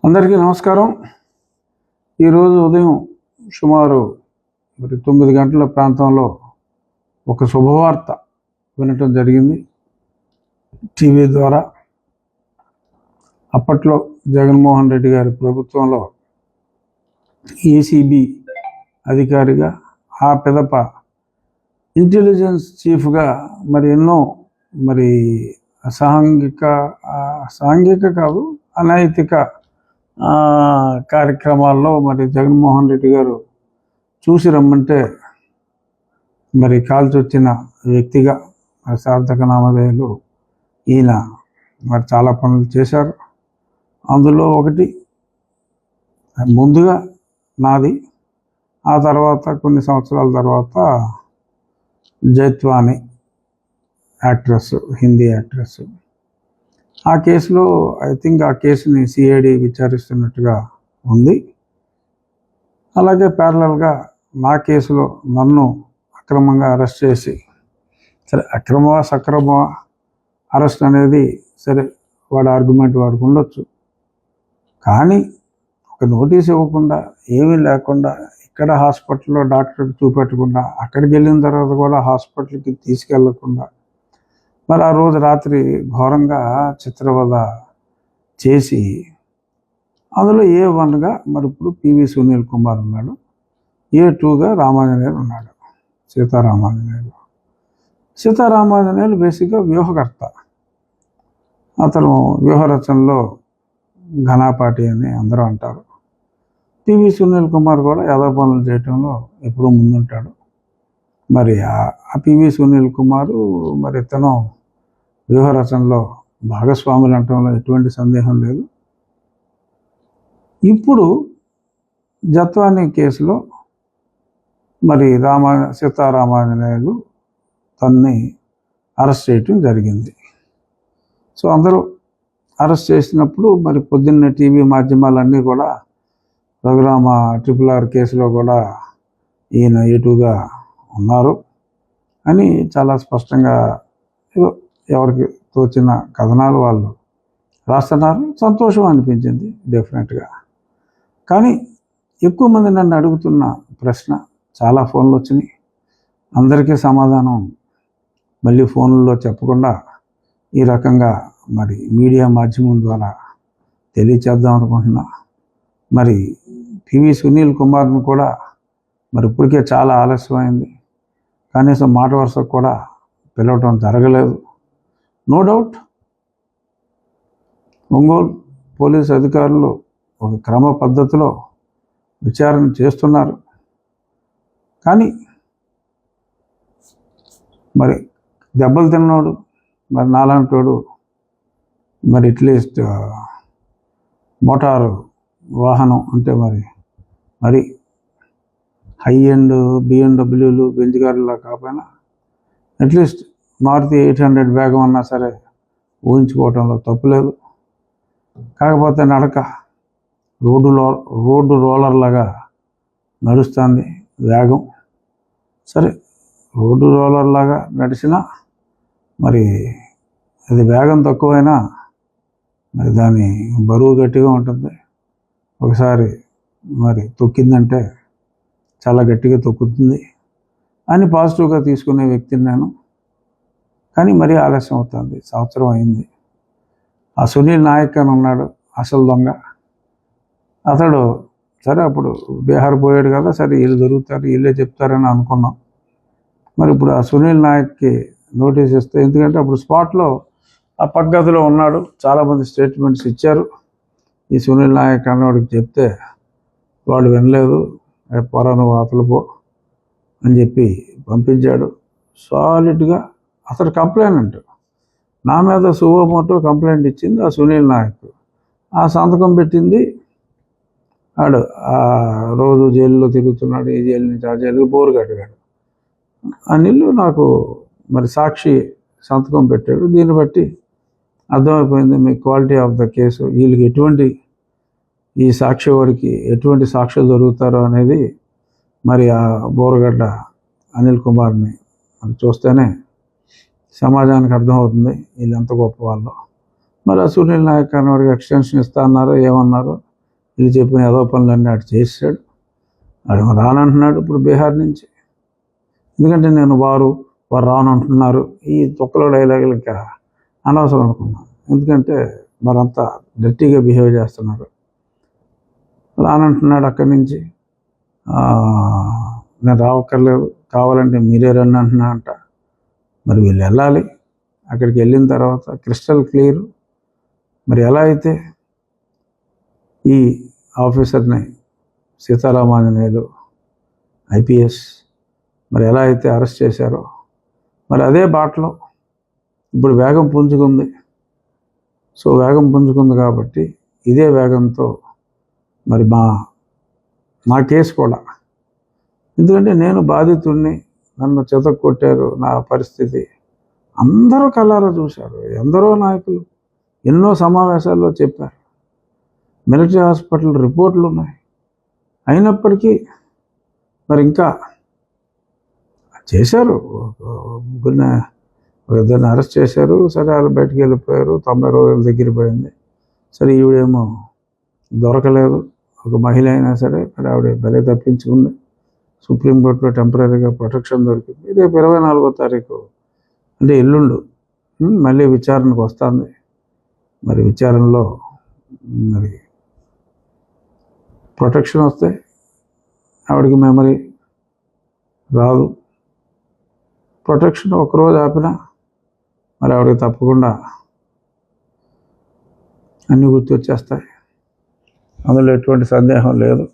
అందరికీ నమస్కారం. ఈరోజు ఉదయం సుమారు 9 గంటల ప్రాంతంలో ఒక శుభవార్త వినటం జరిగింది టీవీ ద్వారా. అప్పట్లో జగన్మోహన్ రెడ్డి గారి ప్రభుత్వంలో ఏసీబీ అధికారిగా, ఆ పిదప ఇంటెలిజెన్స్ చీఫ్గా ఎన్నో సాంఘిక కాదు, అనైతిక కార్యక్రమాల్లో జగన్మోహన్ రెడ్డి గారు చూసి రమ్మంటే కాల్చి వచ్చిన వ్యక్తిగా సార్థక నామధేయులు ఈయన చాలా పనులు చేశారు. అందులో ఒకటి ముందుగా నాది, ఆ తర్వాత కొన్ని సంవత్సరాల తర్వాత జైత్వాని యాక్ట్రెస్, హిందీ యాక్ట్రెస్. ఆ కేసులో ఐ థింక్ ఆ కేసుని సిఐడి విచారిస్తున్నట్టుగా ఉంది. అలాగే ప్యారలల్గా నా కేసులో నన్ను అక్రమంగా అరెస్ట్ చేసి, సరే అక్రమమా సక్రమమా అరెస్ట్ అనేది సరే వాడి ఆర్గ్యుమెంట్ వాడికి ఉండొచ్చు, కానీ ఒక నోటీస్ ఇవ్వకుండా, ఏమీ లేకుండా, ఇక్కడ హాస్పిటల్లో డాక్టర్కి చూపెట్టకుండా, అక్కడికి వెళ్ళిన తర్వాత కూడా హాస్పిటల్కి తీసుకెళ్లకుండా, ఆ రోజు రాత్రి ఘోరంగా చిత్రవద చేసి, అందులో A1గా ఇప్పుడు పివి సునీల్ కుమార్ ఉన్నాడు, A2గా రామాంజనేయులు ఉన్నాడు, సీతారామాంజనేయులు బేసిక్గా వ్యూహకర్త. అతను వ్యూహరచనలో ఘనాపాటి అని అందరూ అంటారు. పివి సునీల్ కుమార్ కూడా యాదవ పనులు చేయటంలో ఎప్పుడూ ముందుంటాడు. ఆ పివి సునీల్ కుమారు ఇతను వ్యూహరచనలో భాగస్వాములు అనటంలో ఎటువంటి సందేహం లేదు. ఇప్పుడు జత్వాని కేసులో సీతారామాంజనేయులు తన్ని అరెస్ట్ చేయటం జరిగింది. సో అందరూ అరెస్ట్ చేసినప్పుడు పొద్దున్న టీవీ మాధ్యమాలన్నీ కూడా రఘురామ RRR కేసులో కూడా ఈయన A2గా ఉన్నారు అని చాలా స్పష్టంగా ఎవరికి తోచిన కథనాలు వాళ్ళు రాస్తున్నారు. సంతోషం అనిపించింది డెఫినెట్గా. కానీ ఎక్కువ మంది నన్ను అడుగుతున్న ప్రశ్న, చాలా ఫోన్లు వచ్చినాయి, అందరికీ సమాధానం మళ్ళీ ఫోన్లలో చెప్పకుండా ఈ రకంగా మీడియా మాధ్యమం ద్వారా తెలియచేద్దాం అనుకుంటున్నా. పివి సునీల్ కుమార్ని కూడా ఇప్పటికే చాలా ఆలస్యమైంది, కనీసం మాట వరుసకు కూడా పిలవటం జరగలేదు. నో డౌట్ ఒంగోలు పోలీసు అధికారులు ఒక క్రమ పద్ధతిలో విచారణ చేస్తున్నారు. కానీ దెబ్బలు తిన్నోడు నాలాంటోడు అట్లీస్ట్ మోటారు వాహనం అంటే హై అండ్ BMWలు బెంజ్ కార్లా కాకపోయినా అట్లీస్ట్ మారుతి 800 వేగం అన్నా సరే ఊహించుకోవటంలో తప్పులేదు. కాకపోతే నడక రోడ్డు రోలర్లాగా నడుస్తుంది వేగం. సరే రోడ్డు రోలర్లాగా నడిచినా అది వేగం తక్కువైనా దాని బరువు గట్టిగా ఉంటుంది. ఒకసారి తొక్కిందంటే చాలా గట్టిగా తొక్కుతుంది అని పాజిటివ్గా తీసుకునే వ్యక్తిని నేను. కానీ ఆలస్యం అవుతుంది, సంవత్సరం అయింది. ఆ సునీల్ నాయక్ అని ఉన్నాడు అసలు దొంగ. అతడు సరే అప్పుడు బీహార్ పోయాడు కదా, సరే వీళ్ళు దొరుకుతారు, వీళ్ళే చెప్తారని అనుకున్నాం. ఇప్పుడు ఆ సునీల్ నాయక్కి నోటీస్ ఇస్తే, ఎందుకంటే అప్పుడు స్పాట్లో ఆ పక్కగదిలో ఉన్నాడు, చాలామంది స్టేట్మెంట్స్ ఇచ్చారు. ఈ సునీల్ నాయక్ అన్నవాడికి చెప్తే వాడు వినలేదు, పోరా నువ్వు అవతల పో అని చెప్పి పంపించాడు. సాలిడ్గా అతడు కంప్లైంట్ నా మీద సువోమోటో కంప్లైంట్ ఇచ్చింది ఆ సునీల్ నాయక్. ఆ సంతకం పెట్టింది ఆడు. ఆ రోజు జైల్లో తిరుగుతున్నాడు, ఈ జైలు నుంచి ఆ జైలుకి బోరు కట్టాడు. అనిల్లు నాకు సాక్షి సంతకం పెట్టాడు. దీన్ని బట్టి అర్థమైపోయింది మీ క్వాలిటీ ఆఫ్ ద కేసు, వీళ్ళకి ఈ సాక్షి వాడికి ఎటువంటి సాక్ష్యాలు దొరుకుతారో అనేది ఆ బోరగడ్డ అనిల్ కుమార్ని చూస్తేనే సమాజానికి అర్థమవుతుంది వీళ్ళు ఎంత గొప్ప వాళ్ళు. ఆ సునీల్ నాయక్ అన్నవాడికి ఎక్స్టెన్షన్ ఇస్తా అన్నారు, ఏమన్నారు వీళ్ళు చెప్పిన ఏదో పనులన్నీ అటు చేసాడు. వాడు రానంటున్నాడు ఇప్పుడు బీహార్ నుంచి. ఎందుకంటే నేను వారు రానంటున్నారు ఈ తొక్కలో డైలాగులు ఇంకా అనవసరం అనుకున్నాను. ఎందుకంటే మరంతా డర్టీగా బిహేవ్ చేస్తున్నారు. రానంటున్నాడు అక్కడి నుంచి. నేను రావక్కర్లేదు, కావాలంటే మీరే రండి అంటున్నా అంట. మరి వీళ్ళు వెళ్ళాలి. అక్కడికి వెళ్ళిన తర్వాత క్రిస్టల్ క్లియర్. మరి ఎలా అయితే ఈ ఆఫీసర్ని సీతారామాంజనేయులు IPS మరి ఎలా అయితే అరెస్ట్ చేశారో మరి అదే బాటలో ఇప్పుడు వేగం పుంజుకుంది. సో వేగం పుంజుకుంది కాబట్టి ఇదే వేగంతో మరి నా కేసు కూడా, ఎందుకంటే నేను బాధితుడిని, నన్ను చెతక్కొట్టారు, నా పరిస్థితి అందరూ కళ్ళారా చూశారు. ఎందరో నాయకులు ఎన్నో సమావేశాల్లో చెప్పారు. మిలిటరీ హాస్పిటల్ రిపోర్ట్లు ఉన్నాయి. అయినప్పటికీ మరి ఇంకా చేశారు. ఇద్దరిని అరెస్ట్ చేశారు. సరే వాళ్ళు బయటికి వెళ్ళిపోయారు. 90 రోజుల దగ్గర పోయింది. సరే ఈవిడేమో దొరకలేదు. ఒక మహిళ అయినా సరే మరి ఆవిడ బలి తప్పించుకుంది. సుప్రీంకోర్టులో టెంపరీగా ప్రొటెక్షన్ దొరికింది. రేపు 24వ తారీఖు అంటే ఎల్లుండు మళ్ళీ విచారణకు వస్తుంది. మరి విచారణలో మరి ప్రొటెక్షన్ వస్తే ఆవిడకి మెమరీ రాదు. ప్రొటెక్షన్ ఒకరోజు ఆపినా మరి ఆవిడకి తప్పకుండా అన్నీ గుర్తొచ్చేస్తాయి. అందులో ఎటువంటి సందేహం లేదు.